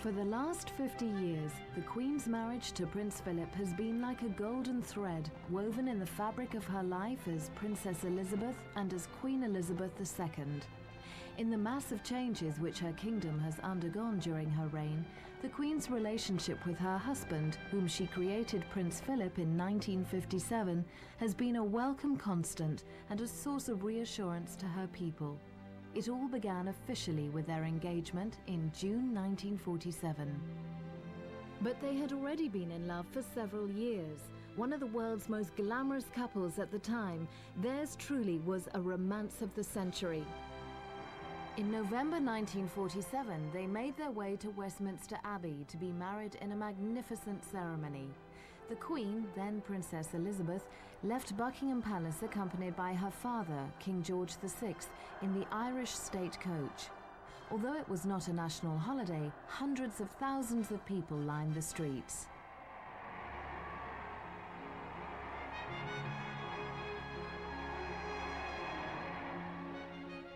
For the last 50 years, the Queen's marriage to Prince Philip has been like a golden thread woven in the fabric of her life as Princess Elizabeth and as Queen Elizabeth II. In the massive changes which her kingdom has undergone during her reign, the Queen's relationship with her husband, whom she created Prince Philip in 1957, has been a welcome constant and a source of reassurance to her people. It all began officially with their engagement in June 1947. But they had already been in love for several years. One of the world's most glamorous couples at the time, theirs truly was a romance of the century. In November 1947, they made their way to Westminster Abbey to be married in a magnificent ceremony. The Queen, then Princess Elizabeth, left Buckingham Palace accompanied by her father, King George VI, in the Irish state coach. Although it was not a national holiday, hundreds of thousands of people lined the streets.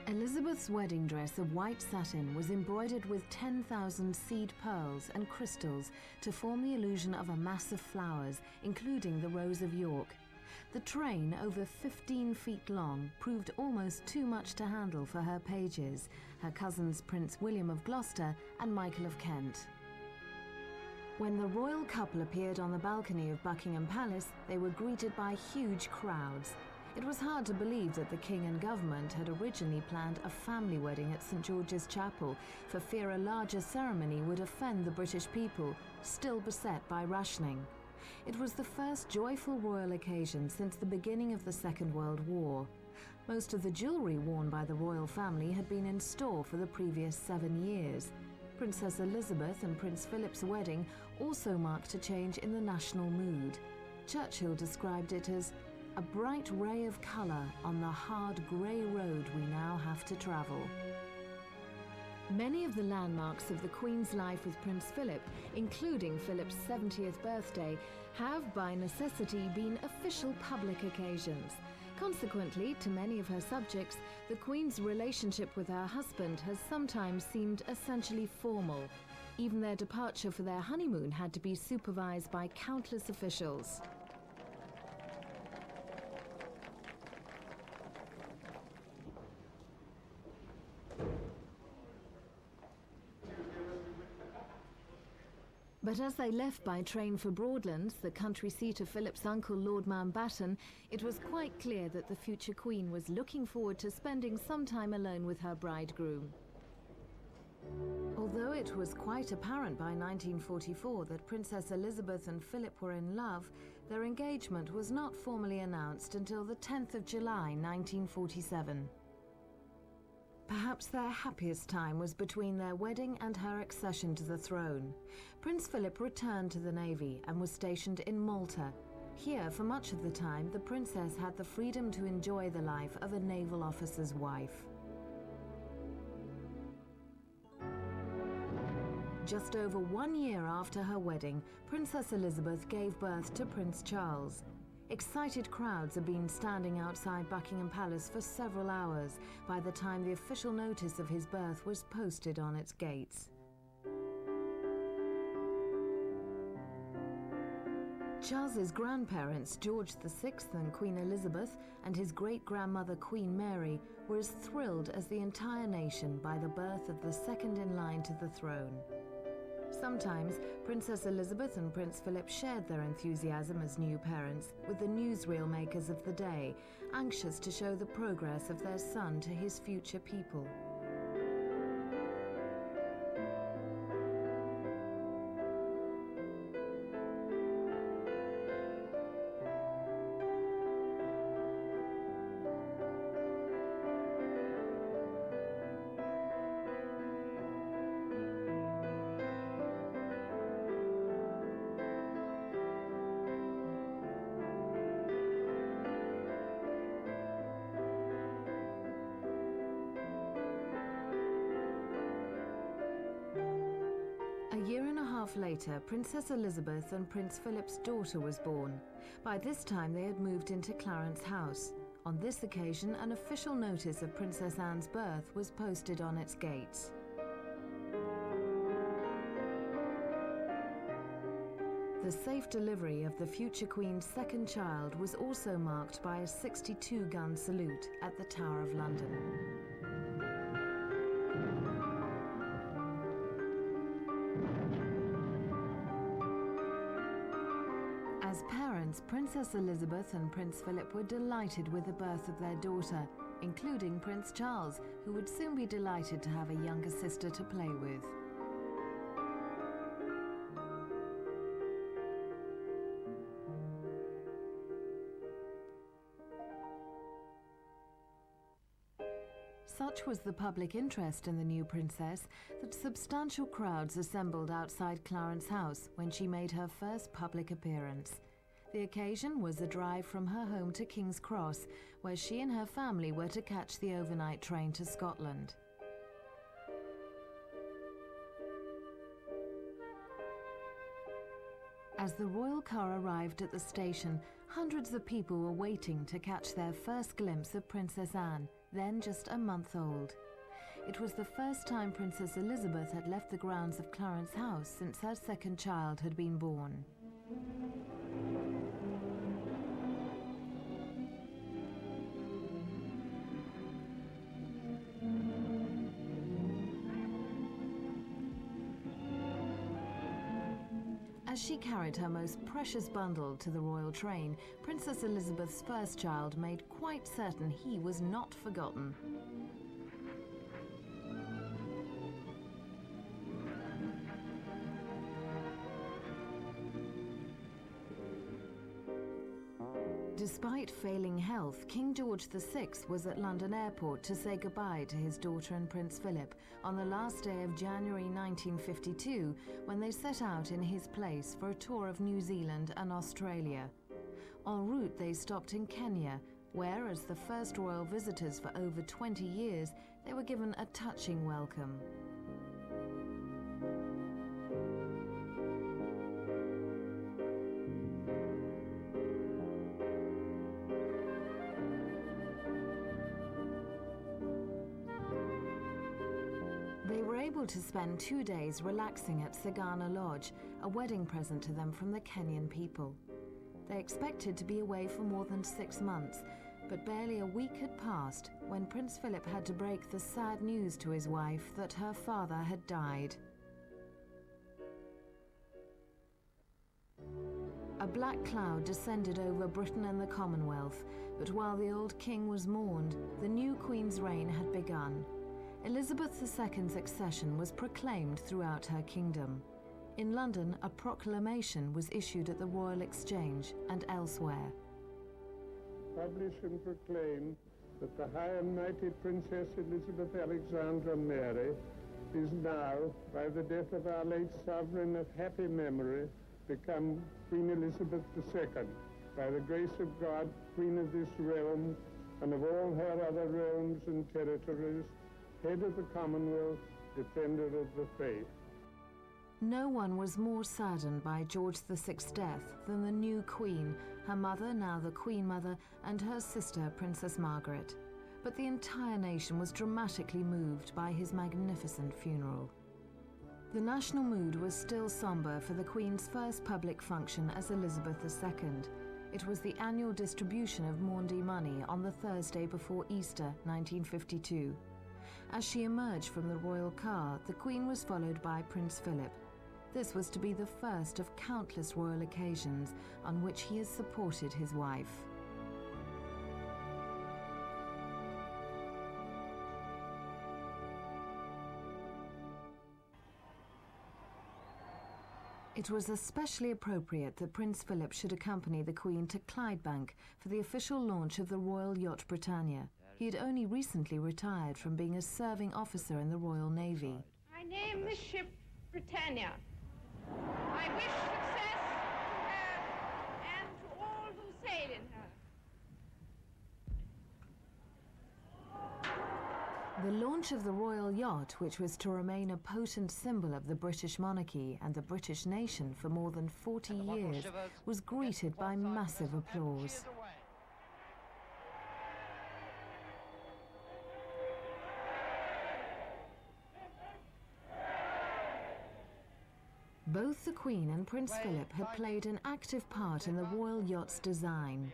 Elizabeth's wedding dress of white satin was embroidered with 10,000 seed pearls and crystals to form the illusion of a mass of flowers, including the Rose of York. The train, over 15 feet long, proved almost too much to handle for her pages, her cousins Prince William of Gloucester and Michael of Kent. When the royal couple appeared on the balcony of Buckingham Palace, they were greeted by huge crowds. It was hard to believe that the King and government had originally planned a family wedding at St. George's Chapel for fear a larger ceremony would offend the British people, still beset by rationing. It was the first joyful royal occasion since the beginning of the Second World War. Most of the jewellery worn by the royal family had been in store for the previous 7 years. Princess Elizabeth and Prince Philip's wedding also marked a change in the national mood. Churchill described it as a bright ray of colour on the hard grey road we now have to travel. Many of the landmarks of the Queen's life with Prince Philip, including Philip's 70th birthday, have by necessity been official public occasions. Consequently, to many of her subjects, the Queen's relationship with her husband has sometimes seemed essentially formal. Even their departure for their honeymoon had to be supervised by countless officials. But as they left by train for Broadlands, the country seat of Philip's uncle Lord Mountbatten, it was quite clear that the future Queen was looking forward to spending some time alone with her bridegroom. Although it was quite apparent by 1944 that Princess Elizabeth and Philip were in love, their engagement was not formally announced until the 10th of July 1947. Perhaps their happiest time was between their wedding and her accession to the throne. Prince Philip returned to the Navy and was stationed in Malta. Here, for much of the time, the princess had the freedom to enjoy the life of a naval officer's wife. Just over 1 year after her wedding, Princess Elizabeth gave birth to Prince Charles. Excited crowds had been standing outside Buckingham Palace for several hours by the time the official notice of his birth was posted on its gates. Charles's grandparents, George VI and Queen Elizabeth, and his great-grandmother Queen Mary, were as thrilled as the entire nation by the birth of the second in line to the throne. Sometimes, Princess Elizabeth and Prince Philip shared their enthusiasm as new parents with the newsreel makers of the day, anxious to show the progress of their son to his future people. Later, Princess Elizabeth and Prince Philip's daughter was born. By this time they had moved into Clarence House. On this occasion, an official notice of Princess Anne's birth was posted on its gates. The safe delivery of the future Queen's second child was also marked by a 62-gun salute at the Tower of London. As parents, Princess Elizabeth and Prince Philip were delighted with the birth of their daughter, including Prince Charles, who would soon be delighted to have a younger sister to play with. Such was the public interest in the new princess that substantial crowds assembled outside Clarence House when she made her first public appearance. The occasion was a drive from her home to King's Cross, where she and her family were to catch the overnight train to Scotland. As the royal car arrived at the station, hundreds of people were waiting to catch their first glimpse of Princess Anne, then just a month old. It was the first time Princess Elizabeth had left the grounds of Clarence House since her second child had been born. As she carried her most precious bundle to the royal train, Princess Elizabeth's first child made quite certain he was not forgotten. Despite failing health, King George VI was at London Airport to say goodbye to his daughter and Prince Philip on the last day of January 1952, when they set out in his place for a tour of New Zealand and Australia. En route, they stopped in Kenya, where, as the first royal visitors for over 20 years, they were given a touching welcome. They were able to spend 2 days relaxing at Sagana Lodge, a wedding present to them from the Kenyan people. They expected to be away for more than 6 months, but barely a week had passed when Prince Philip had to break the sad news to his wife that her father had died. A black cloud descended over Britain and the Commonwealth, but while the old king was mourned, the new queen's reign had begun. Elizabeth II's accession was proclaimed throughout her kingdom. In London, a proclamation was issued at the Royal Exchange and elsewhere. Publish and proclaim that the High and Mighty Princess Elizabeth Alexandra Mary is now, by the death of our late sovereign of happy memory, become Queen Elizabeth II, by the grace of God, Queen of this realm, and of all her other realms and territories, head of the Commonwealth, defender of the faith. No one was more saddened by George VI's death than the new queen, her mother, now the Queen Mother, and her sister, Princess Margaret. But the entire nation was dramatically moved by his magnificent funeral. The national mood was still somber for the Queen's first public function as Elizabeth II. It was the annual distribution of Maundy money on the Thursday before Easter, 1952. As she emerged from the royal car, the Queen was followed by Prince Philip. This was to be the first of countless royal occasions on which he has supported his wife. It was especially appropriate that Prince Philip should accompany the Queen to Clydebank for the official launch of the Royal Yacht Britannia. He had only recently retired from being a serving officer in the Royal Navy. I name this ship Britannia. I wish success to her and to all who sail in her. The launch of the royal yacht, which was to remain a potent symbol of the British monarchy and the British nation for more than 40 years, was greeted by massive applause. Both the Queen and Prince Philip had played an active part in the royal yacht's design.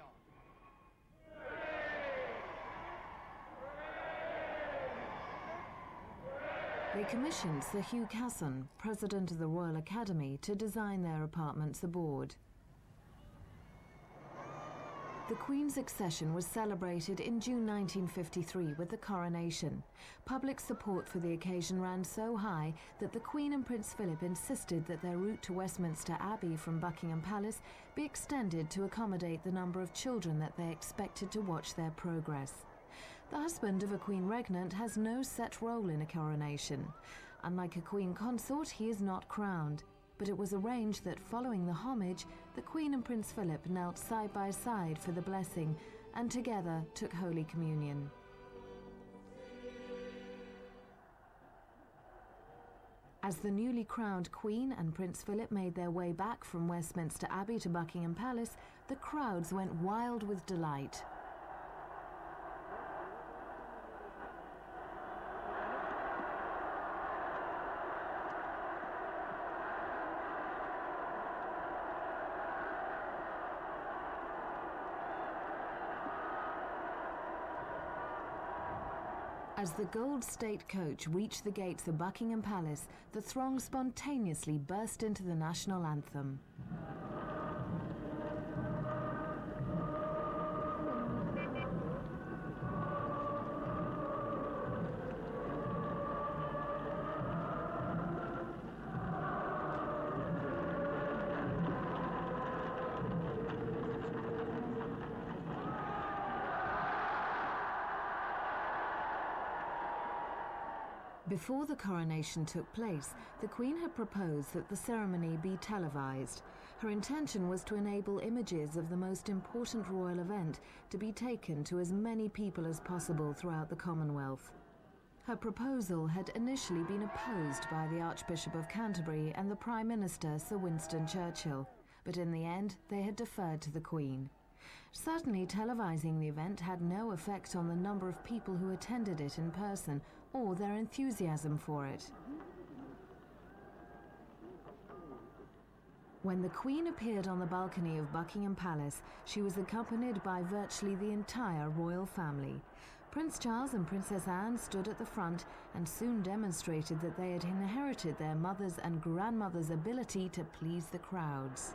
They commissioned Sir Hugh Casson, President of the Royal Academy, to design their apartments aboard. The Queen's accession was celebrated in June 1953 with the coronation. Public support for the occasion ran so high that the Queen and Prince Philip insisted that their route to Westminster Abbey from Buckingham Palace be extended to accommodate the number of children that they expected to watch their progress. The husband of a Queen Regnant has no set role in a coronation. Unlike a Queen Consort, he is not crowned. But it was arranged that following the homage, the Queen and Prince Philip knelt side by side for the blessing and together took Holy Communion. As the newly crowned Queen and Prince Philip made their way back from Westminster Abbey to Buckingham Palace, the crowds went wild with delight. As the gold state coach reached the gates of Buckingham Palace, the throng spontaneously burst into the national anthem. Before the coronation took place, the Queen had proposed that the ceremony be televised. Her intention was to enable images of the most important royal event to be taken to as many people as possible throughout the Commonwealth. Her proposal had initially been opposed by the Archbishop of Canterbury and the Prime Minister, Sir Winston Churchill, but in the end they had deferred to the Queen. Certainly, televising the event had no effect on the number of people who attended it in person or their enthusiasm for it. When the Queen appeared on the balcony of Buckingham Palace, she was accompanied by virtually the entire royal family. Prince Charles and Princess Anne stood at the front and soon demonstrated that they had inherited their mother's and grandmother's ability to please the crowds.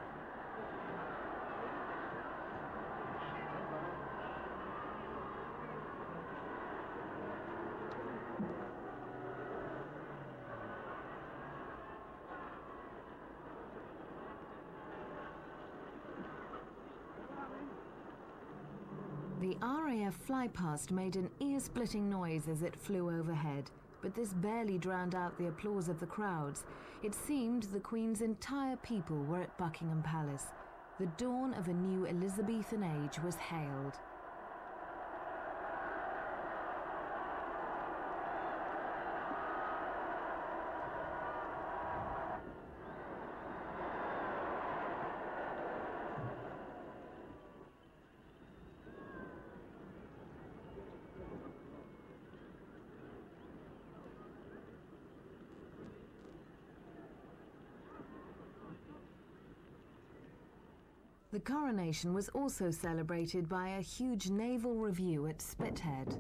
The RAF flypast made an ear-splitting noise as it flew overhead, but this barely drowned out the applause of the crowds. It seemed the Queen's entire people were at Buckingham Palace. The dawn of a new Elizabethan age was hailed. The coronation was also celebrated by a huge naval review at Spithead.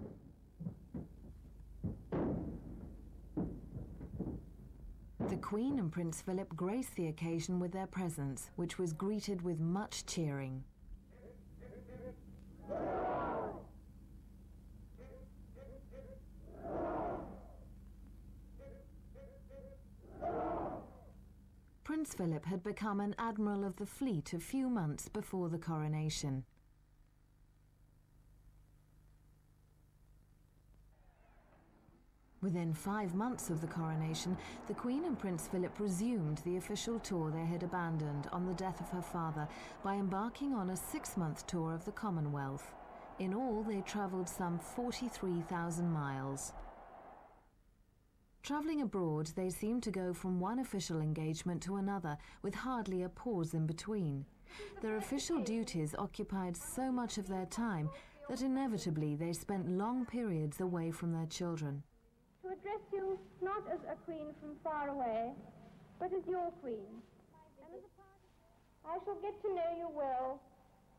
The Queen and Prince Philip graced the occasion with their presence, which was greeted with much cheering. Prince Philip had become an admiral of the fleet a few months before the coronation. Within 5 months of the coronation, the Queen and Prince Philip resumed the official tour they had abandoned on the death of her father by embarking on a 6-month tour of the Commonwealth. In all, they travelled some 43,000 miles. Travelling abroad, they seemed to go from one official engagement to another, with hardly a pause in between. Their official duties occupied so much of their time that inevitably they spent long periods away from their children. To address you not as a queen from far away, but as your queen, I shall get to know you well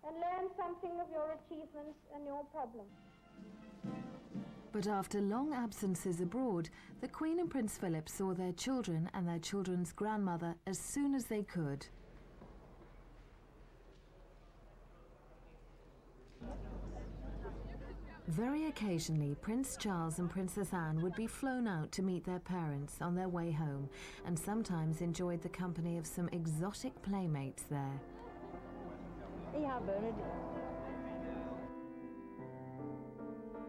and learn something of your achievements and your problems. But after long absences abroad, the Queen and Prince Philip saw their children and their children's grandmother as soon as they could. Very occasionally, Prince Charles and Princess Anne would be flown out to meet their parents on their way home, and sometimes enjoyed the company of some exotic playmates there. Yeah, Bernard.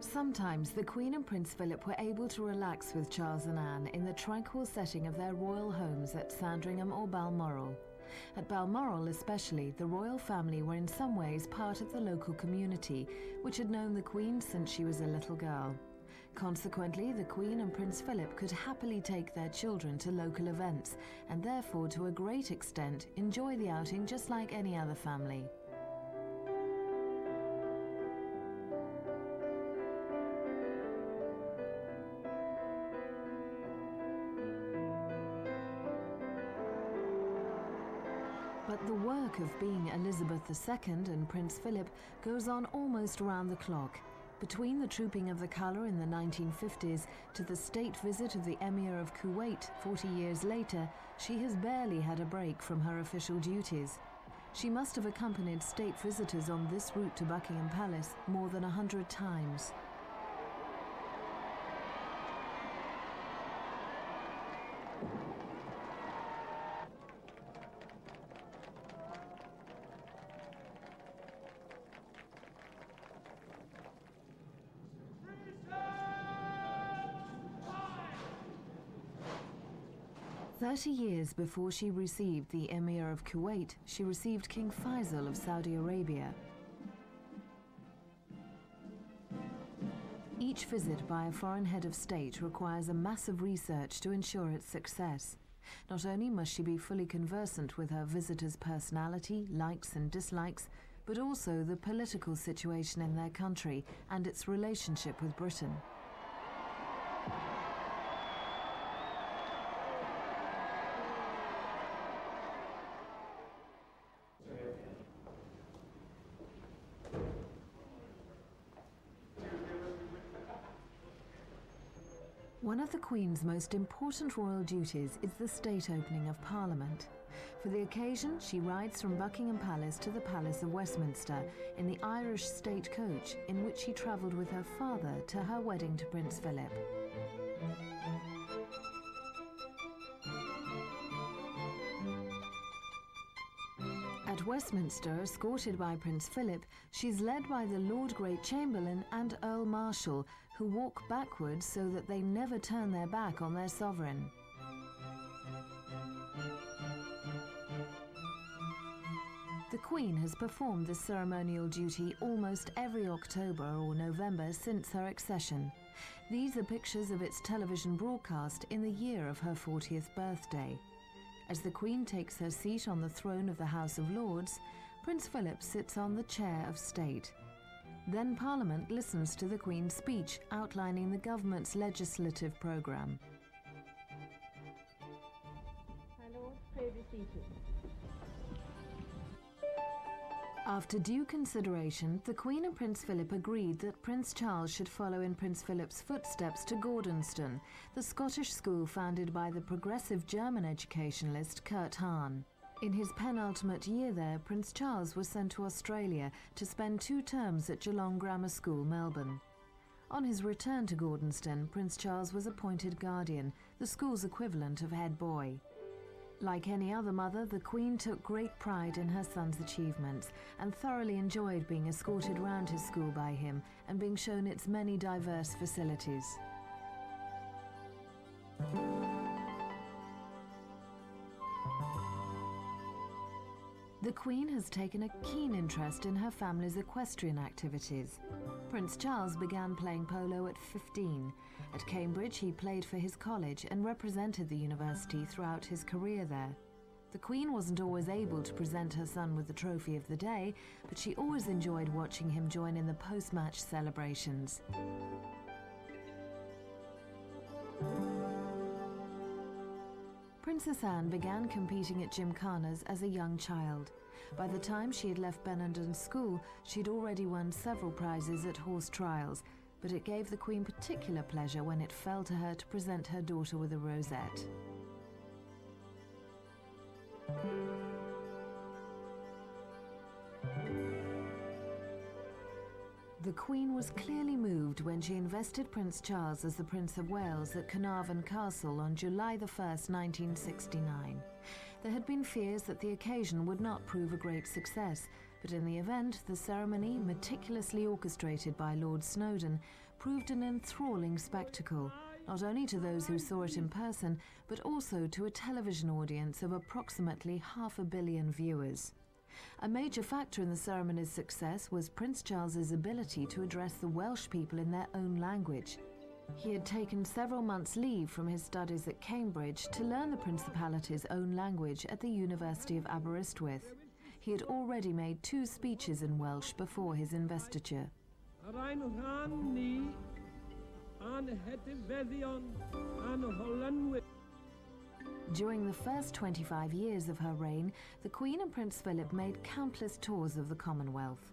Sometimes the Queen and Prince Philip were able to relax with Charles and Anne in the tranquil setting of their royal homes at Sandringham or Balmoral. At Balmoral especially, the royal family were in some ways part of the local community, which had known the Queen since she was a little girl. Consequently, the Queen and Prince Philip could happily take their children to local events, and therefore to a great extent enjoy the outing just like any other family. But the work of being Elizabeth II and Prince Philip goes on almost round the clock. Between the trooping of the colour in the 1950s to the state visit of the Emir of Kuwait 40 years later, she has barely had a break from her official duties. She must have accompanied state visitors on this route to Buckingham Palace more than 100 times. "30 years before she received the Emir of Kuwait, she received King Faisal of Saudi Arabia. Each visit by a foreign head of state requires a massive research to ensure its success. Not only must she be fully conversant with her visitor's personality, likes and dislikes, but also the political situation in their country and its relationship with Britain. One of the Queen's most important royal duties is the state opening of Parliament. For the occasion, she rides from Buckingham Palace to the Palace of Westminster in the Irish state coach in which she travelled with her father to her wedding to Prince Philip. At Westminster, escorted by Prince Philip, she's led by the Lord Great Chamberlain and Earl Marshal, who walk backwards so that they never turn their back on their sovereign. The Queen has performed this ceremonial duty almost every October or November since her accession. These are pictures of its television broadcast in the year of her 40th birthday. As the Queen takes her seat on the throne of the House of Lords, Prince Philip sits on the chair of state. Then Parliament listens to the Queen's speech outlining the government's legislative programme. My Lord, pray be seated. After due consideration, the Queen and Prince Philip agreed that Prince Charles should follow in Prince Philip's footsteps to Gordonston, the Scottish school founded by the progressive German educationalist Kurt Hahn. In his penultimate year there, Prince Charles was sent to Australia to spend 2 terms at Geelong Grammar School, Melbourne. On his return to Gordonston, Prince Charles was appointed guardian, the school's equivalent of head boy. Like any other mother, the Queen took great pride in her son's achievements and thoroughly enjoyed being escorted round his school by him and being shown its many diverse facilities. The Queen has taken a keen interest in her family's equestrian activities. Prince Charles began playing polo at 15. At Cambridge, he played for his college and represented the university throughout his career there. The Queen wasn't always able to present her son with the trophy of the day, but she always enjoyed watching him join in the post-match celebrations. Princess Anne began competing at gymkhanas as a young child. By the time she had left Benenden School, she'd already won several prizes at horse trials, but it gave the Queen particular pleasure when it fell to her to present her daughter with a rosette. The Queen was clearly moved when she invested Prince Charles as the Prince of Wales at Carnarvon Castle on July 1st, 1969. There had been fears that the occasion would not prove a great success, but in the event, the ceremony, meticulously orchestrated by Lord Snowdon, proved an enthralling spectacle, not only to those who saw it in person, but also to a television audience of approximately 500 million viewers. A major factor in the ceremony's success was Prince Charles's ability to address the Welsh people in their own language. He had taken several months' leave from his studies at Cambridge to learn the Principality's own language at the University of Aberystwyth. He had already made 2 speeches in Welsh before his investiture. During the first 25 years of her reign, the Queen and Prince Philip made countless tours of the Commonwealth.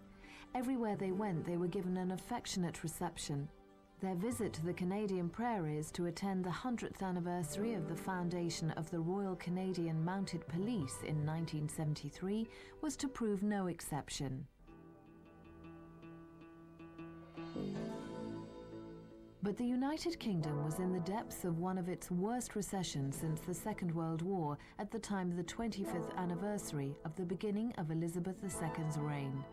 Everywhere they went, they were given an affectionate reception. Their visit to the Canadian prairies to attend the 100th anniversary of the foundation of the Royal Canadian Mounted Police in 1973 was to prove no exception. But the United Kingdom was in the depths of one of its worst recessions since the Second World War at the time of the 25th anniversary of the beginning of Elizabeth II's reign.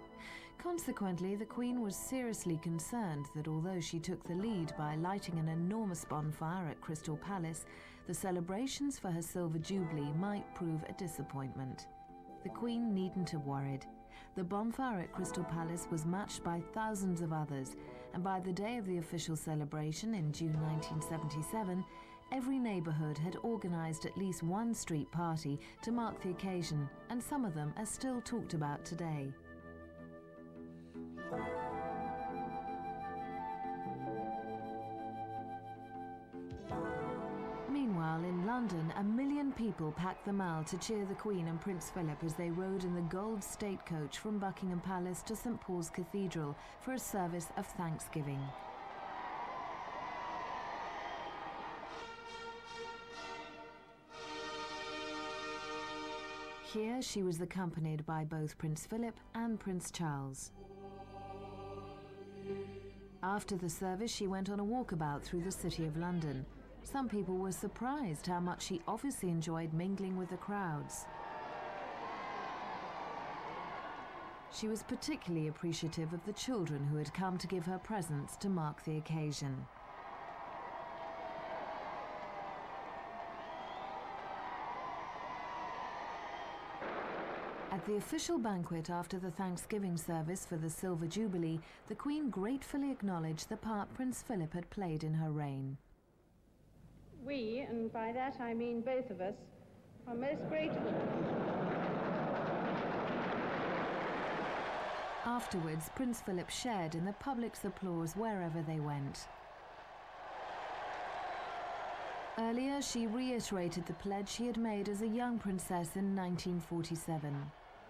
Consequently, the Queen was seriously concerned that although she took the lead by lighting an enormous bonfire at Crystal Palace, the celebrations for her Silver Jubilee might prove a disappointment. The Queen needn't have worried. The bonfire at Crystal Palace was matched by thousands of others, and by the day of the official celebration in June 1977, every neighbourhood had organised at least one street party to mark the occasion, and some of them are still talked about today. Meanwhile, in London, 1 million people packed the Mall to cheer the Queen and Prince Philip as they rode in the gold state coach from Buckingham Palace to St Paul's Cathedral for a service of thanksgiving. Here she was accompanied by both Prince Philip and Prince Charles. After the service, she went on a walkabout through the City of London. Some people were surprised how much she obviously enjoyed mingling with the crowds. She was particularly appreciative of the children who had come to give her presents to mark the occasion. At the official banquet after the Thanksgiving service for the Silver Jubilee, the Queen gratefully acknowledged the part Prince Philip had played in her reign. We, and by that I mean both of us, are most grateful. Afterwards, Prince Philip shared in the public's applause wherever they went. Earlier, she reiterated the pledge she had made as a young princess in 1947.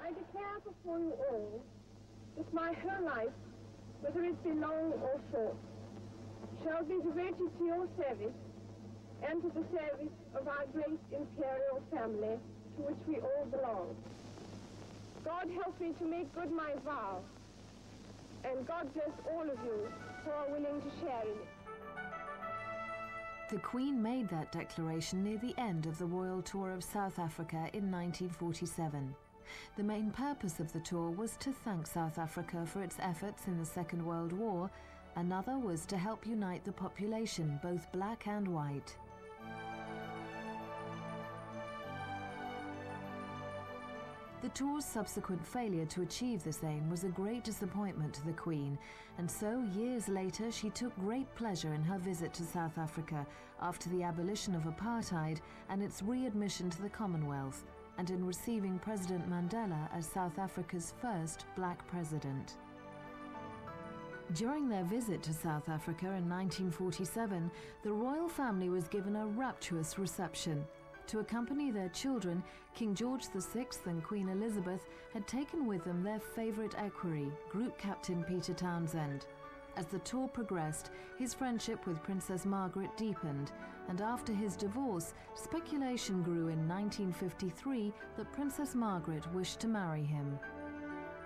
I declare before you all that my whole life, whether it be long or short, shall be devoted to your service and to the service of our great imperial family to which we all belong. God help me to make good my vow, and God bless all of you who are willing to share in it. The Queen made that declaration near the end of the royal tour of South Africa in 1947. The main purpose of the tour was to thank South Africa for its efforts in the Second World War. Another was to help unite the population, both black and white. The tour's subsequent failure to achieve this aim was a great disappointment to the Queen, and so years later she took great pleasure in her visit to South Africa after the abolition of apartheid and its readmission to the Commonwealth, and in receiving President Mandela as South Africa's first black president. During their visit to South Africa in 1947, the royal family was given a rapturous reception. To accompany their children, King George VI and Queen Elizabeth had taken with them their favourite equerry, Group Captain Peter Townsend. As the tour progressed, his friendship with Princess Margaret deepened, and after his divorce, speculation grew in 1953 that Princess Margaret wished to marry him.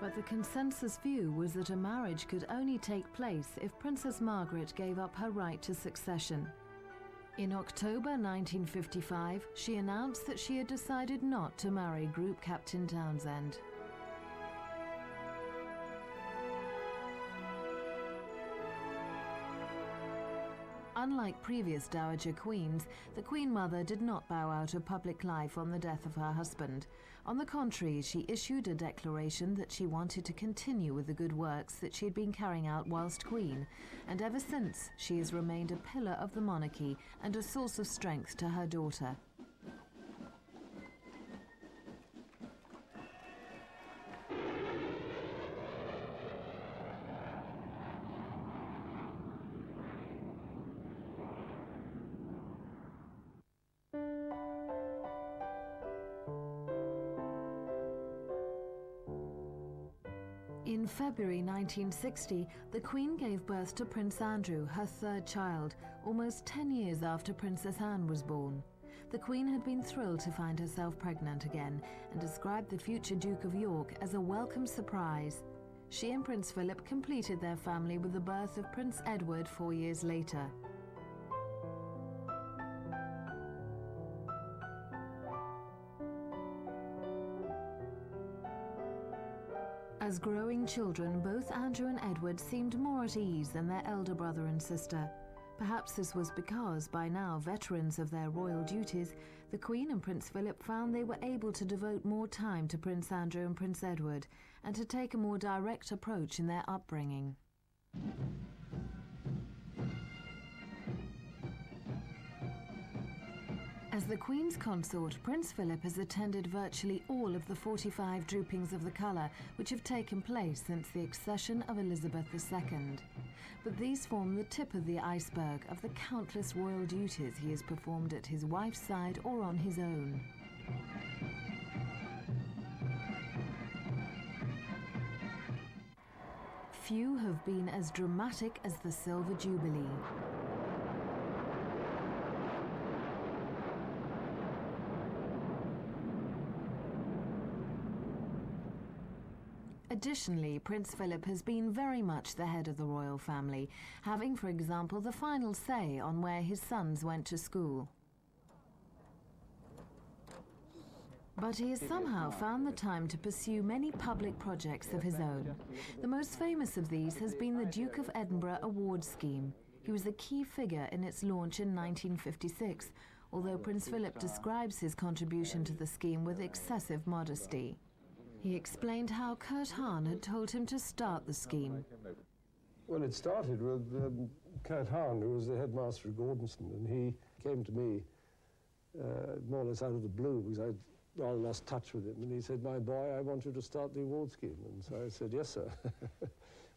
But the consensus view was that a marriage could only take place if Princess Margaret gave up her right to succession. In October 1955, she announced that she had decided not to marry Group Captain Townsend. Unlike previous Dowager Queens, the Queen Mother did not bow out of public life on the death of her husband. On the contrary, she issued a declaration that she wanted to continue with the good works that she had been carrying out whilst Queen, and ever since she has remained a pillar of the monarchy and a source of strength to her daughter. In February 1960, the Queen gave birth to Prince Andrew, her third child, almost 10 years after Princess Anne was born. The Queen had been thrilled to find herself pregnant again and described the future Duke of York as a welcome surprise. She and Prince Philip completed their family with the birth of Prince Edward 4 years later. As growing children, both Andrew and Edward seemed more at ease than their elder brother and sister. Perhaps this was because, by now veterans of their royal duties, the Queen and Prince Philip found they were able to devote more time to Prince Andrew and Prince Edward, and to take a more direct approach in their upbringing. As the Queen's consort, Prince Philip has attended virtually all of the 45 droopings of the colour which have taken place since the accession of Elizabeth II. But these form the tip of the iceberg of the countless royal duties he has performed at his wife's side or on his own. Few have been as dramatic as the Silver Jubilee. Additionally, Prince Philip has been very much the head of the royal family, having, for example, the final say on where his sons went to school. But he has somehow found the time to pursue many public projects of his own. The most famous of these has been the Duke of Edinburgh Awards scheme. He was a key figure in its launch in 1956, although Prince Philip describes his contribution to the scheme with excessive modesty. He explained how Kurt Hahn had told him to start the scheme. Well, it started with Kurt Hahn, who was the headmaster at Gordonstoun, and he came to me more or less out of the blue because I'd rather lost touch with him. And he said, "My boy, I want you to start the award scheme." And so I said, "Yes, sir."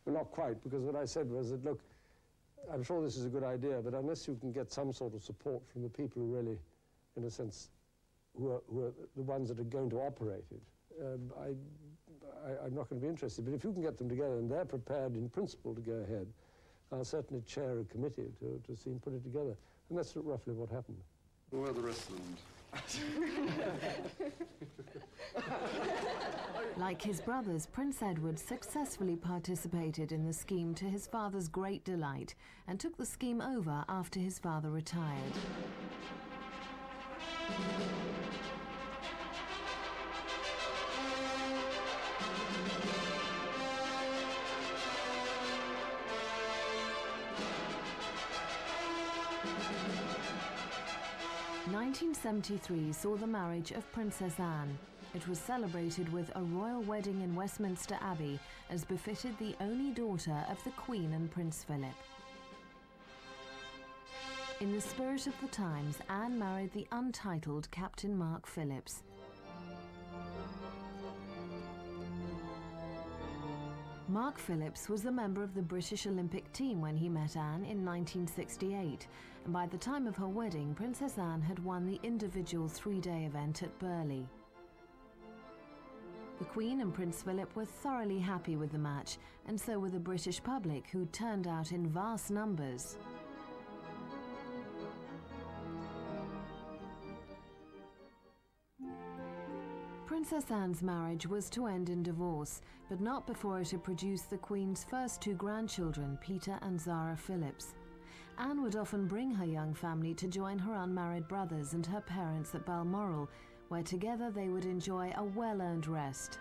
Well, not quite, because what I said was that, look, I'm sure this is a good idea, but unless you can get some sort of support from the people who really, in a sense, who are the ones that are going to operate it, I'm not going to be interested. But if you can get them together and they're prepared in principle to go ahead, I'll certainly chair a committee to see and put it together. And that's roughly what happened. Where are the rest of them? Like his brothers, Prince Edward successfully participated in the scheme to his father's great delight and took the scheme over after his father retired. In 1973 saw the marriage of Princess Anne. It was celebrated with a royal wedding in Westminster Abbey, as befitted the only daughter of the Queen and Prince Philip. In the spirit of the times, Anne married the untitled Captain Mark Phillips. Mark Phillips was a member of the British Olympic team when he met Anne in 1968, and by the time of her wedding, Princess Anne had won the individual three-day event at Burghley. The Queen and Prince Philip were thoroughly happy with the match, and so were the British public, who turned out in vast numbers. Princess Anne's marriage was to end in divorce, but not before it had produced the Queen's first two grandchildren, Peter and Zara Phillips. Anne would often bring her young family to join her unmarried brothers and her parents at Balmoral, where together they would enjoy a well-earned rest.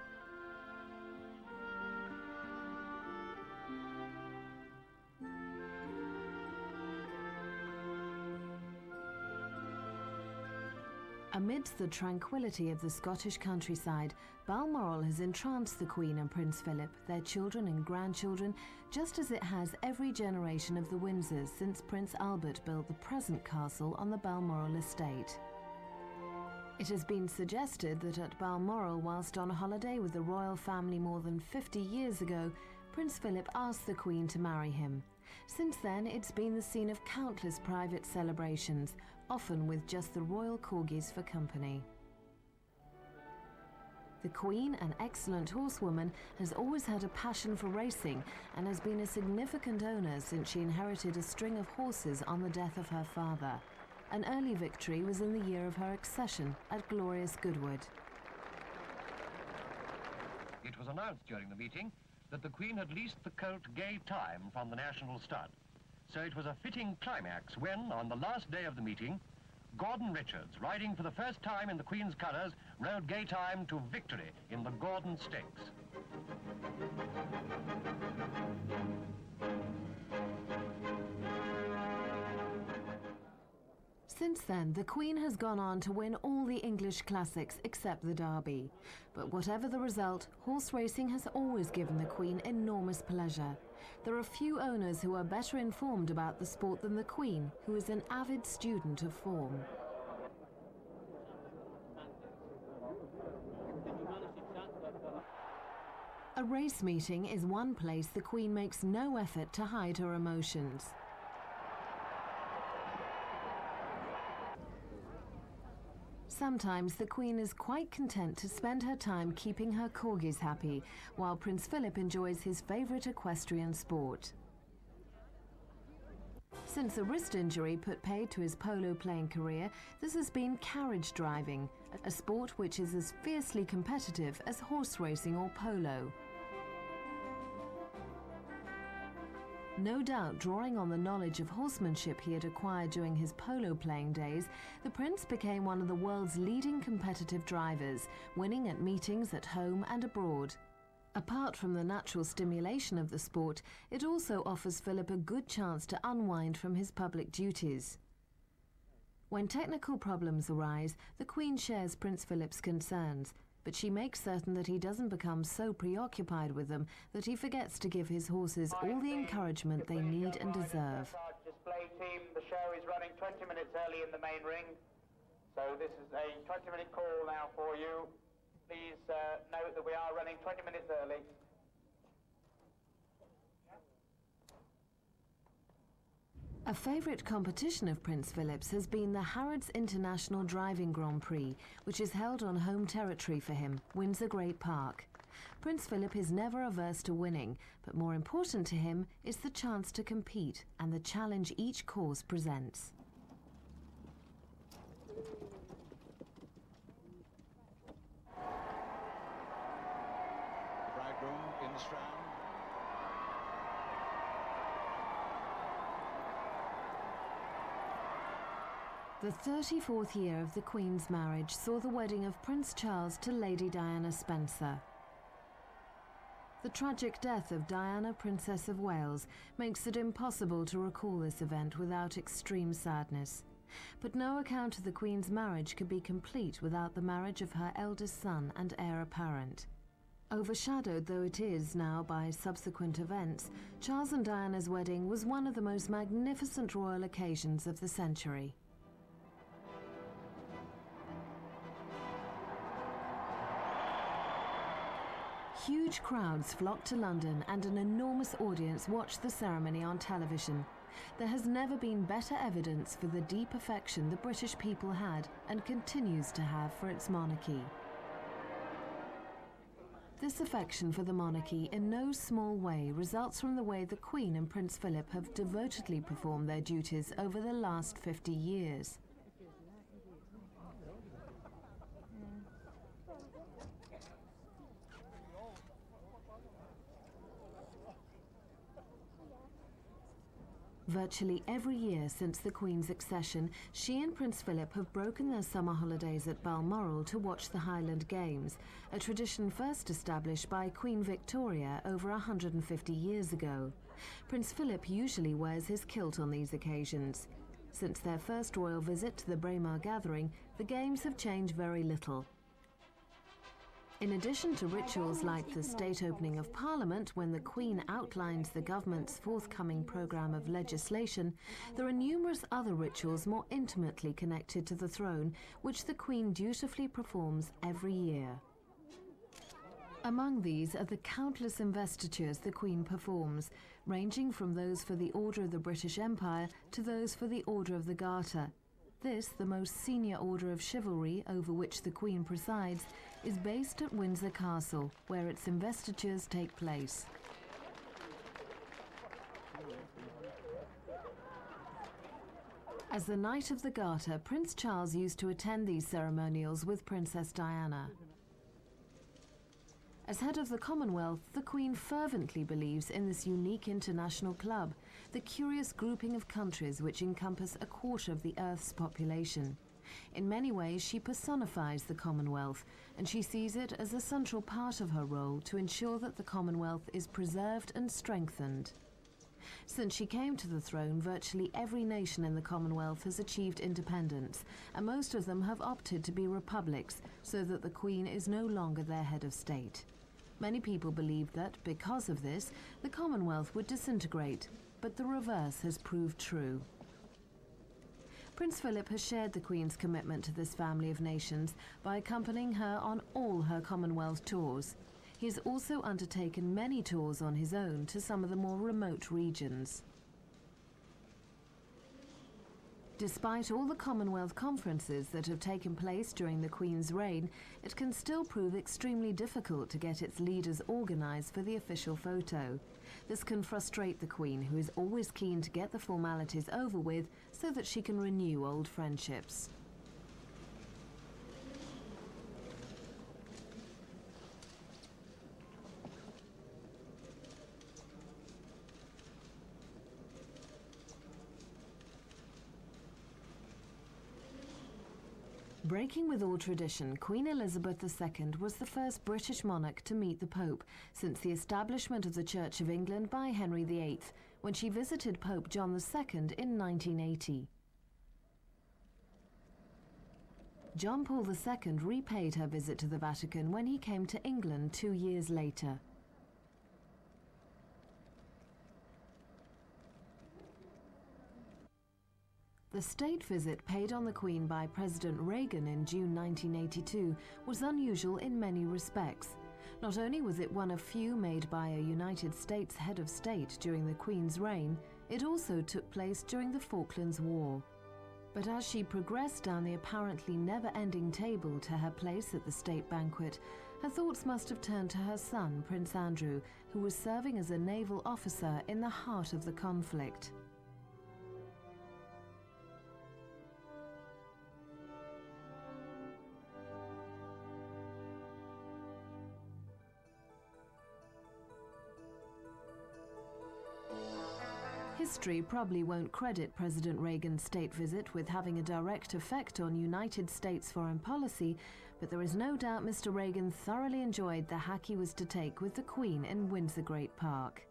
Amidst the tranquility of the Scottish countryside, Balmoral has entranced the Queen and Prince Philip, their children and grandchildren, just as it has every generation of the Windsors since Prince Albert built the present castle on the Balmoral estate. It has been suggested that at Balmoral, whilst on holiday with the royal family more than 50 years ago, Prince Philip asked the Queen to marry him. Since then, it's been the scene of countless private celebrations, often with just the royal corgis for company. The Queen, an excellent horsewoman, has always had a passion for racing and has been a significant owner since she inherited a string of horses on the death of her father. An early victory was in the year of her accession at glorious Goodwood. It was announced during the meeting that the Queen had leased the colt Gay Time from the National Stud. So it was a fitting climax when, on the last day of the meeting, Gordon Richards, riding for the first time in the Queen's colours, rode Gay Time to victory in the Gordon Stakes. Since then, the Queen has gone on to win all the English classics except the Derby. But whatever the result, horse racing has always given the Queen enormous pleasure. There are few owners who are better informed about the sport than the Queen, who is an avid student of form. A race meeting is one place the Queen makes no effort to hide her emotions. Sometimes the Queen is quite content to spend her time keeping her corgis happy, while Prince Philip enjoys his favourite equestrian sport. Since a wrist injury put paid to his polo-playing career, this has been carriage driving, a sport which is as fiercely competitive as horse racing or polo. No doubt drawing on the knowledge of horsemanship he had acquired during his polo-playing days, the Prince became one of the world's leading competitive drivers, winning at meetings at home and abroad. Apart from the natural stimulation of the sport, it also offers Philip a good chance to unwind from his public duties. When technical problems arise, the Queen shares Prince Philip's concerns, but she makes certain that he doesn't become so preoccupied with them that he forgets to give his horses all the encouragement they need and deserve. Display team, the show is running 20 minutes early in the main ring, so this is a 20-minute call now for you. Please note that we are running 20 minutes early. A favourite competition of Prince Philip's has been the Harrods International Driving Grand Prix, which is held on home territory for him, Windsor Great Park. Prince Philip is never averse to winning, but more important to him is the chance to compete and the challenge each course presents. Bridegroom in the Strand. The 34th year of the Queen's marriage saw the wedding of Prince Charles to Lady Diana Spencer. The tragic death of Diana, Princess of Wales, makes it impossible to recall this event without extreme sadness. But no account of the Queen's marriage could be complete without the marriage of her eldest son and heir apparent. Overshadowed though it is now by subsequent events, Charles and Diana's wedding was one of the most magnificent royal occasions of the century. Huge crowds flocked to London and an enormous audience watched the ceremony on television. There has never been better evidence for the deep affection the British people had and continues to have for its monarchy. This affection for the monarchy in no small way results from the way the Queen and Prince Philip have devotedly performed their duties over the last 50 years. Virtually every year since the Queen's accession, she and Prince Philip have broken their summer holidays at Balmoral to watch the Highland Games, a tradition first established by Queen Victoria over 150 years ago. Prince Philip usually wears his kilt on these occasions. Since their first royal visit to the Braemar gathering, the Games have changed very little. In addition to rituals like the state opening of Parliament, when the Queen outlines the government's forthcoming programme of legislation, there are numerous other rituals more intimately connected to the throne, which the Queen dutifully performs every year. Among these are the countless investitures the Queen performs, ranging from those for the Order of the British Empire to those for the Order of the Garter. This, the most senior order of chivalry over which the Queen presides, is based at Windsor Castle, where its investitures take place. As the Knight of the Garter, Prince Charles used to attend these ceremonials with Princess Diana. As head of the Commonwealth, the Queen fervently believes in this unique international club, the curious grouping of countries which encompass a quarter of the Earth's population. In many ways, she personifies the Commonwealth, and she sees it as a central part of her role to ensure that the Commonwealth is preserved and strengthened. Since she came to the throne, virtually every nation in the Commonwealth has achieved independence, and most of them have opted to be republics, so that the Queen is no longer their head of state. Many people believe that, because of this, the Commonwealth would disintegrate, but the reverse has proved true. Prince Philip has shared the Queen's commitment to this family of nations by accompanying her on all her Commonwealth tours. He has also undertaken many tours on his own to some of the more remote regions. Despite all the Commonwealth conferences that have taken place during the Queen's reign, it can still prove extremely difficult to get its leaders organised for the official photo. This can frustrate the Queen, who is always keen to get the formalities over with so that she can renew old friendships. Breaking with all tradition, Queen Elizabeth II was the first British monarch to meet the Pope since the establishment of the Church of England by Henry VIII, when she visited Pope John II in 1980. John Paul II repaid her visit to the Vatican when he came to England 2 years later. The state visit paid on the Queen by President Reagan in June 1982 was unusual in many respects. Not only was it one of few made by a United States head of state during the Queen's reign, it also took place during the Falklands War. But as she progressed down the apparently never-ending table to her place at the state banquet, her thoughts must have turned to her son, Prince Andrew, who was serving as a naval officer in the heart of the conflict. History probably won't credit President Reagan's state visit with having a direct effect on United States foreign policy, but there is no doubt Mr. Reagan thoroughly enjoyed the hack he was to take with the Queen in Windsor Great Park.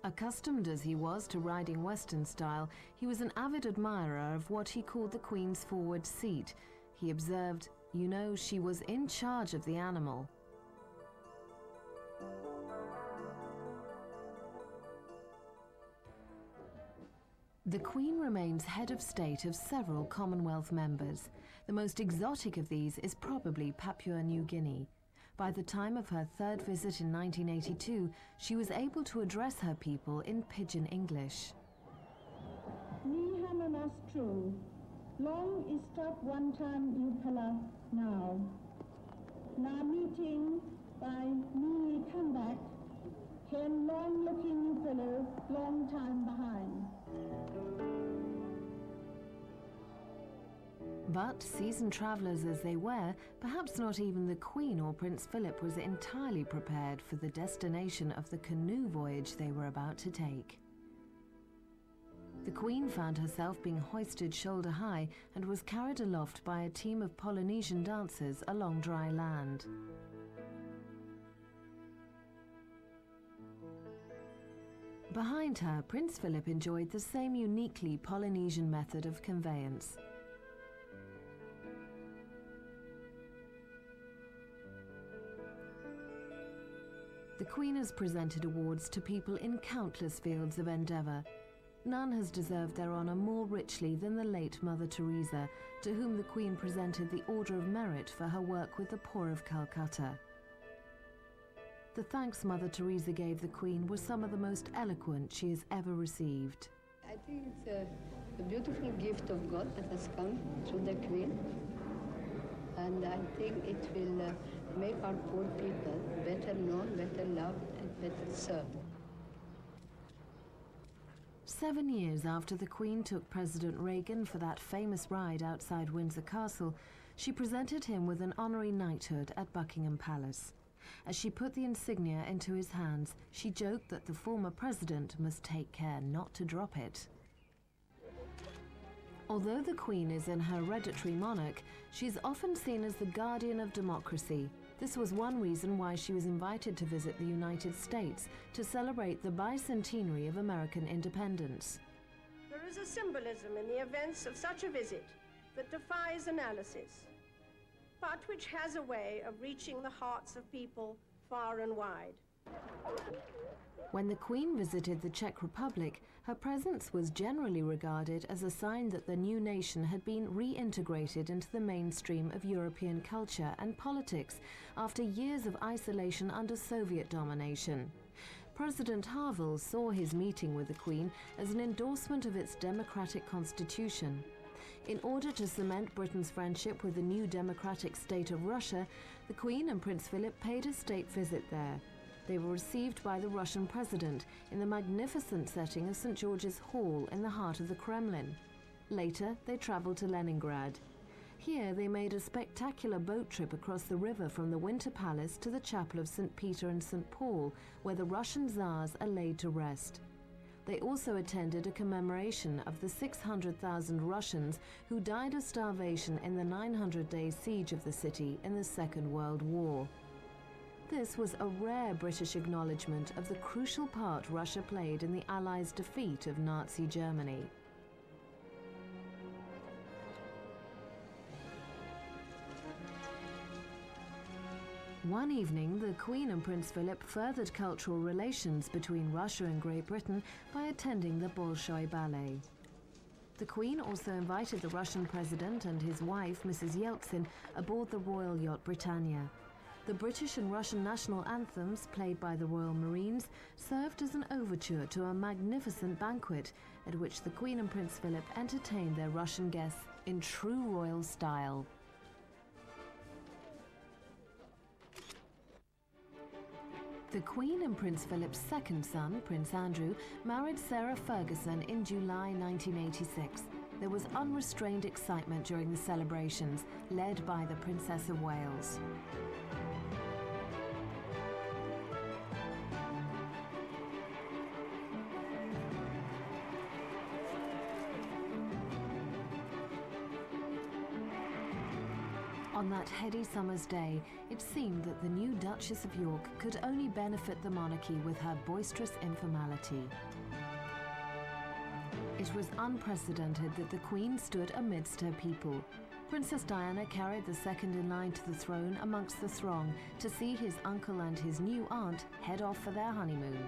Accustomed as he was to riding Western style, he was an avid admirer of what he called the Queen's forward seat. He observed, "You know, she was in charge of the animal." The Queen remains head of state of several Commonwealth members. The most exotic of these is probably Papua New Guinea. By the time of her third visit in 1982, she was able to address her people in pidgin English. Ni Hamanastru, long is stop one time Upala now. Na meeting by me come back, can long looking Upala long time behind. But, seasoned travellers as they were, perhaps not even the Queen or Prince Philip was entirely prepared for the destination of the canoe voyage they were about to take. The Queen found herself being hoisted shoulder high and was carried aloft by a team of Polynesian dancers along dry land. Behind her, Prince Philip enjoyed the same uniquely Polynesian method of conveyance. The Queen has presented awards to people in countless fields of endeavour. None has deserved their honour more richly than the late Mother Teresa, to whom the Queen presented the Order of Merit for her work with the poor of Calcutta. The thanks Mother Teresa gave the Queen were some of the most eloquent she has ever received. I think it's a beautiful gift of God that has come through the Queen, and I think it will make our poor people better known, better loved, and better served. 7 years after the Queen took President Reagan for that famous ride outside Windsor Castle, she presented him with an honorary knighthood at Buckingham Palace. As she put the insignia into his hands, she joked that the former president must take care not to drop it. Although the Queen is an hereditary monarch, she is often seen as the guardian of democracy. This was one reason why she was invited to visit the United States to celebrate the bicentenary of American independence. There is a symbolism in the events of such a visit that defies analysis, but which has a way of reaching the hearts of people far and wide. When the Queen visited the Czech Republic, her presence was generally regarded as a sign that the new nation had been reintegrated into the mainstream of European culture and politics after years of isolation under Soviet domination. President Havel saw his meeting with the Queen as an endorsement of its democratic constitution. In order to cement Britain's friendship with the new democratic state of Russia, the Queen and Prince Philip paid a state visit there. They were received by the Russian president in the magnificent setting of St. George's Hall in the heart of the Kremlin. Later, they travelled to Leningrad. Here, they made a spectacular boat trip across the river from the Winter Palace to the Chapel of St. Peter and St. Paul, where the Russian Tsars are laid to rest. They also attended a commemoration of the 600,000 Russians who died of starvation in the 900-day siege of the city in the Second World War. This was a rare British acknowledgement of the crucial part Russia played in the Allies' defeat of Nazi Germany. One evening, the Queen and Prince Philip furthered cultural relations between Russia and Great Britain by attending the Bolshoi Ballet. The Queen also invited the Russian president and his wife, Mrs. Yeltsin, aboard the Royal Yacht Britannia. The British and Russian national anthems, played by the Royal Marines, served as an overture to a magnificent banquet at which the Queen and Prince Philip entertained their Russian guests in true royal style. The Queen and Prince Philip's second son, Prince Andrew, married Sarah Ferguson in July 1986. There was unrestrained excitement during the celebrations, led by the Princess of Wales. On that heady summer's day, it seemed that the new Duchess of York could only benefit the monarchy with her boisterous informality. It was unprecedented that the Queen stood amidst her people. Princess Diana carried the second in line to the throne amongst the throng to see his uncle and his new aunt head off for their honeymoon.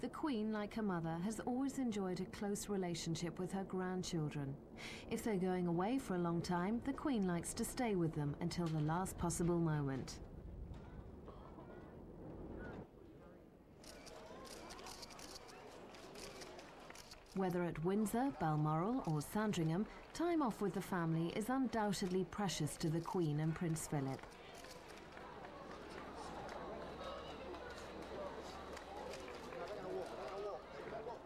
The Queen, like her mother, has always enjoyed a close relationship with her grandchildren. If they're going away for a long time, the Queen likes to stay with them until the last possible moment. Whether at Windsor, Balmoral or Sandringham, time off with the family is undoubtedly precious to the Queen and Prince Philip.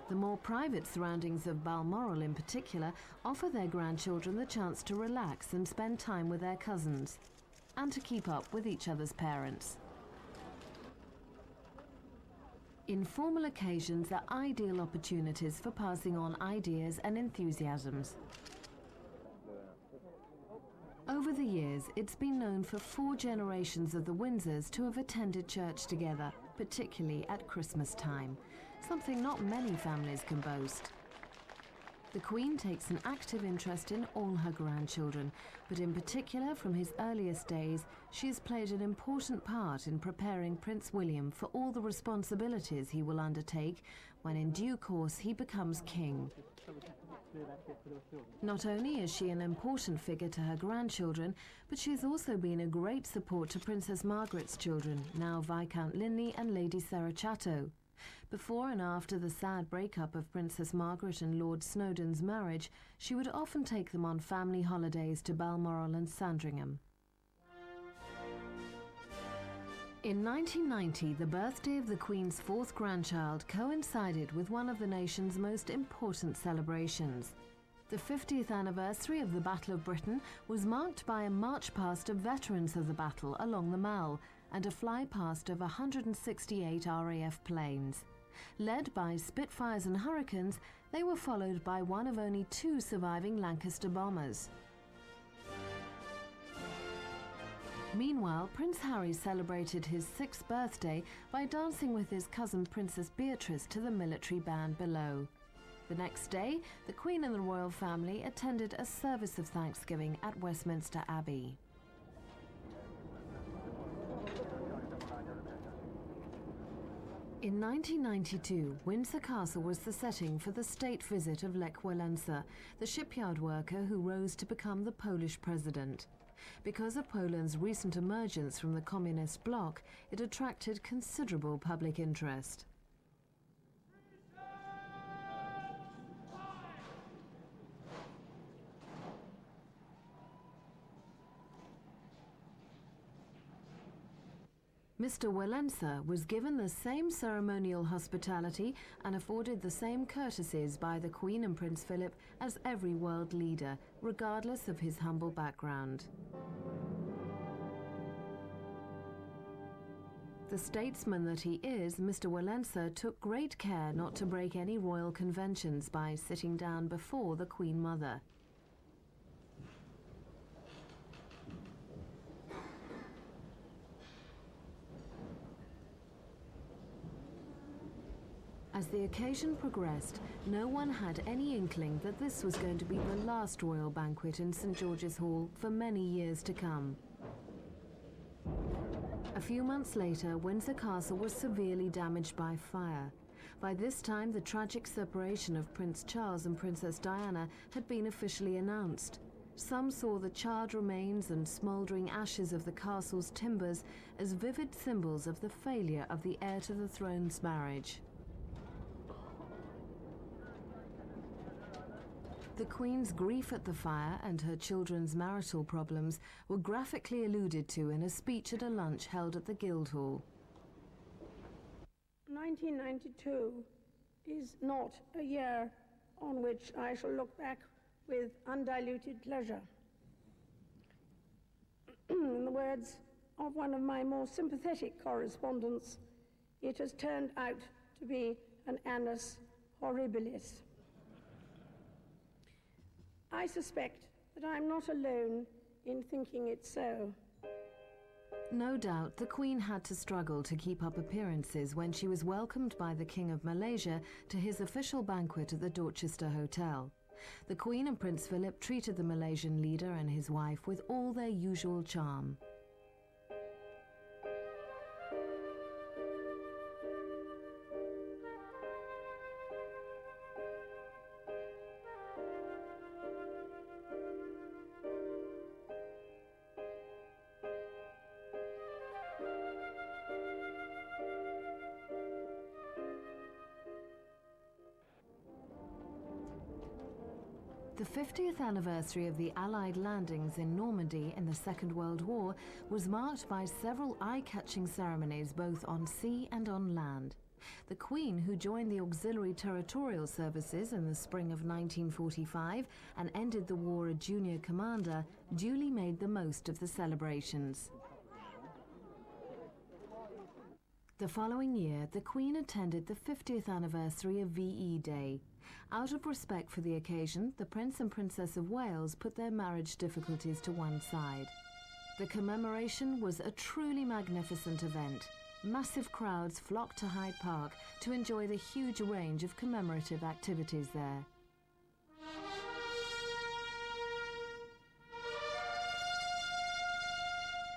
The more private surroundings of Balmoral in particular offer their grandchildren the chance to relax and spend time with their cousins, and to keep up with each other's parents. Informal occasions are ideal opportunities for passing on ideas and enthusiasms. Over the years, it's been known for 4 generations of the Windsors to have attended church together, particularly at Christmas time, something not many families can boast. The Queen takes an active interest in all her grandchildren, but in particular from his earliest days, she has played an important part in preparing Prince William for all the responsibilities he will undertake when in due course he becomes king. Not only is she an important figure to her grandchildren, but she has also been a great support to Princess Margaret's children, now Viscount Linley and Lady Sarah Chatto. Before and after the sad breakup of Princess Margaret and Lord Snowdon's marriage, she would often take them on family holidays to Balmoral and Sandringham. In 1990, the birthday of the Queen's 4th grandchild coincided with one of the nation's most important celebrations. The 50th anniversary of the Battle of Britain was marked by a march past of veterans of the battle along the Mall and a fly-past of 168 RAF planes. Led by Spitfires and Hurricanes, they were followed by one of only 2 surviving Lancaster bombers. Meanwhile, Prince Harry celebrated his 6th birthday by dancing with his cousin Princess Beatrice to the military band below. The next day, the Queen and the royal family attended a service of Thanksgiving at Westminster Abbey. In 1992, Windsor Castle was the setting for the state visit of Lech Walesa, the shipyard worker who rose to become the Polish president. Because of Poland's recent emergence from the communist bloc, it attracted considerable public interest. Mr. Walesa was given the same ceremonial hospitality and afforded the same courtesies by the Queen and Prince Philip as every world leader, regardless of his humble background. The statesman that he is, Mr. Walesa took great care not to break any royal conventions by sitting down before the Queen Mother. As the occasion progressed, no one had any inkling that this was going to be the last royal banquet in St. George's Hall for many years to come. A few months later, Windsor Castle was severely damaged by fire. By this time, the tragic separation of Prince Charles and Princess Diana had been officially announced. Some saw the charred remains and smouldering ashes of the castle's timbers as vivid symbols of the failure of the heir to the throne's marriage. The Queen's grief at the fire and her children's marital problems were graphically alluded to in a speech at a lunch held at the Guildhall. 1992 is not a year on which I shall look back with undiluted pleasure. In the words of one of my more sympathetic correspondents, it has turned out to be an annus horribilis. I suspect that I'm not alone in thinking it so. No doubt the Queen had to struggle to keep up appearances when she was welcomed by the King of Malaysia to his official banquet at the Dorchester Hotel. The Queen and Prince Philip treated the Malaysian leader and his wife with all their usual charm. The 50th anniversary of the Allied landings in Normandy in the Second World War was marked by several eye-catching ceremonies both on sea and on land. The Queen, who joined the Auxiliary Territorial Services in the spring of 1945 and ended the war a junior commander, duly made the most of the celebrations. The following year, the Queen attended the 50th anniversary of VE Day. Out of respect for the occasion, the Prince and Princess of Wales put their marriage difficulties to one side. The commemoration was a truly magnificent event. Massive crowds flocked to Hyde Park to enjoy the huge range of commemorative activities there.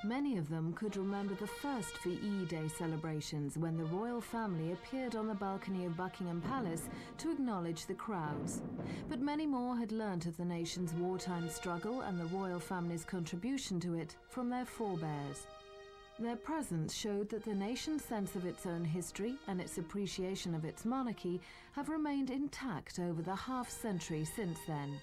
Many of them could remember the first VE Day celebrations when the royal family appeared on the balcony of Buckingham Palace to acknowledge the crowds. But many more had learnt of the nation's wartime struggle and the royal family's contribution to it from their forebears. Their presence showed that the nation's sense of its own history and its appreciation of its monarchy have remained intact over the half-century since then.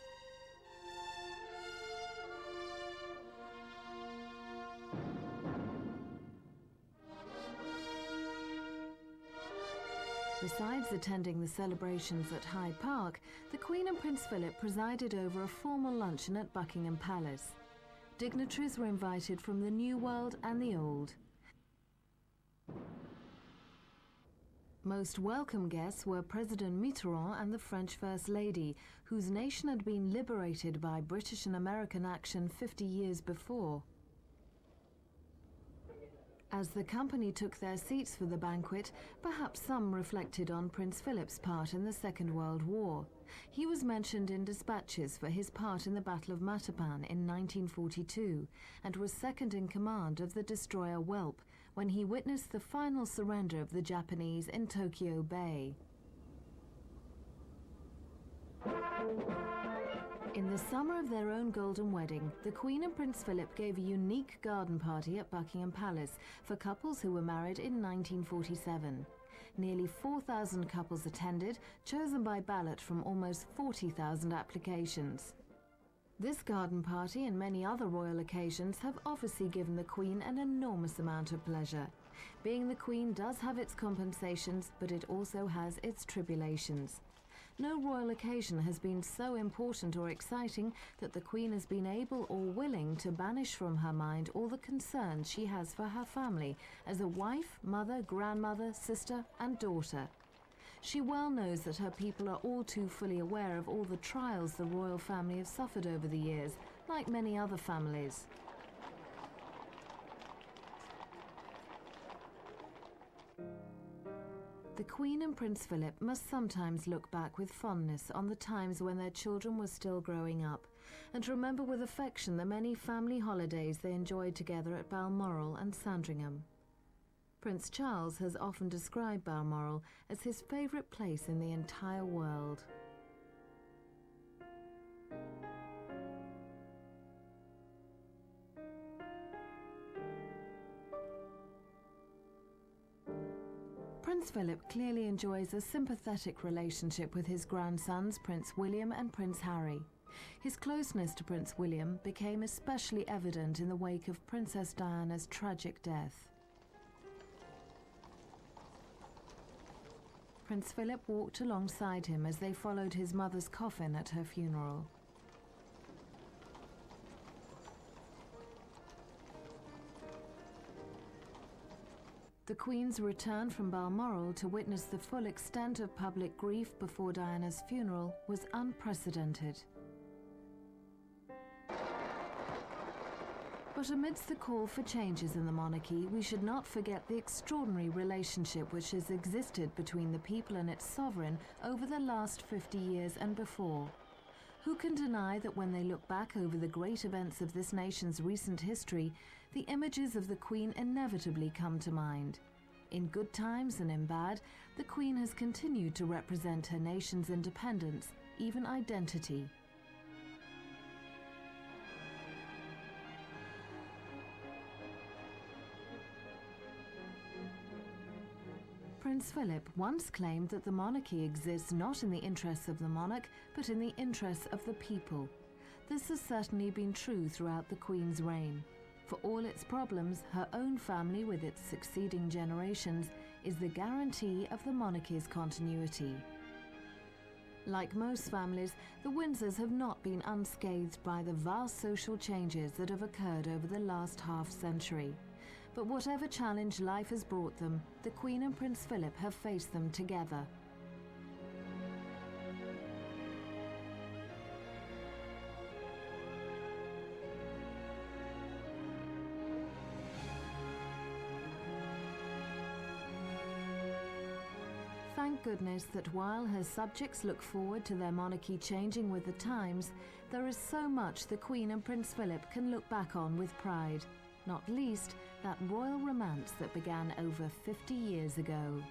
Besides attending the celebrations at Hyde Park, the Queen and Prince Philip presided over a formal luncheon at Buckingham Palace. Dignitaries were invited from the New World and the Old. Most welcome guests were President Mitterrand and the French First Lady, whose nation had been liberated by British and American action 50 years before. As the company took their seats for the banquet, perhaps some reflected on Prince Philip's part in the Second World War. He was mentioned in dispatches for his part in the Battle of Matapan in 1942 and was second in command of the destroyer Whelp when he witnessed the final surrender of the Japanese in Tokyo Bay. In the summer of their own golden wedding, the Queen and Prince Philip gave a unique garden party at Buckingham Palace for couples who were married in 1947. Nearly 4,000 couples attended, chosen by ballot from almost 40,000 applications. This garden party and many other royal occasions have obviously given the Queen an enormous amount of pleasure. Being the Queen does have its compensations, but it also has its tribulations. No royal occasion has been so important or exciting that the Queen has been able or willing to banish from her mind all the concerns she has for her family as a wife, mother, grandmother, sister, and daughter. She well knows that her people are all too fully aware of all the trials the royal family have suffered over the years, like many other families. The Queen and Prince Philip must sometimes look back with fondness on the times when their children were still growing up, and remember with affection the many family holidays they enjoyed together at Balmoral and Sandringham. Prince Charles has often described Balmoral as his favourite place in the entire world. Prince Philip clearly enjoys a sympathetic relationship with his grandsons Prince William and Prince Harry. His closeness to Prince William became especially evident in the wake of Princess Diana's tragic death. Prince Philip walked alongside him as they followed his mother's coffin at her funeral. The Queen's return from Balmoral to witness the full extent of public grief before Diana's funeral was unprecedented. But amidst the call for changes in the monarchy, we should not forget the extraordinary relationship which has existed between the people and its sovereign over the last 50 years and before. Who can deny that when they look back over the great events of this nation's recent history, the images of the Queen inevitably come to mind? In good times and in bad, the Queen has continued to represent her nation's independence, even identity. Prince Philip once claimed that the monarchy exists not in the interests of the monarch, but in the interests of the people. This has certainly been true throughout the Queen's reign. For all its problems, her own family with its succeeding generations is the guarantee of the monarchy's continuity. Like most families, the Windsors have not been unscathed by the vast social changes that have occurred over the last half-century. But whatever challenge life has brought them, the Queen and Prince Philip have faced them together. Thank goodness that while her subjects look forward to their monarchy changing with the times, there is so much the Queen and Prince Philip can look back on with pride, not least that royal romance that began over 50 years ago.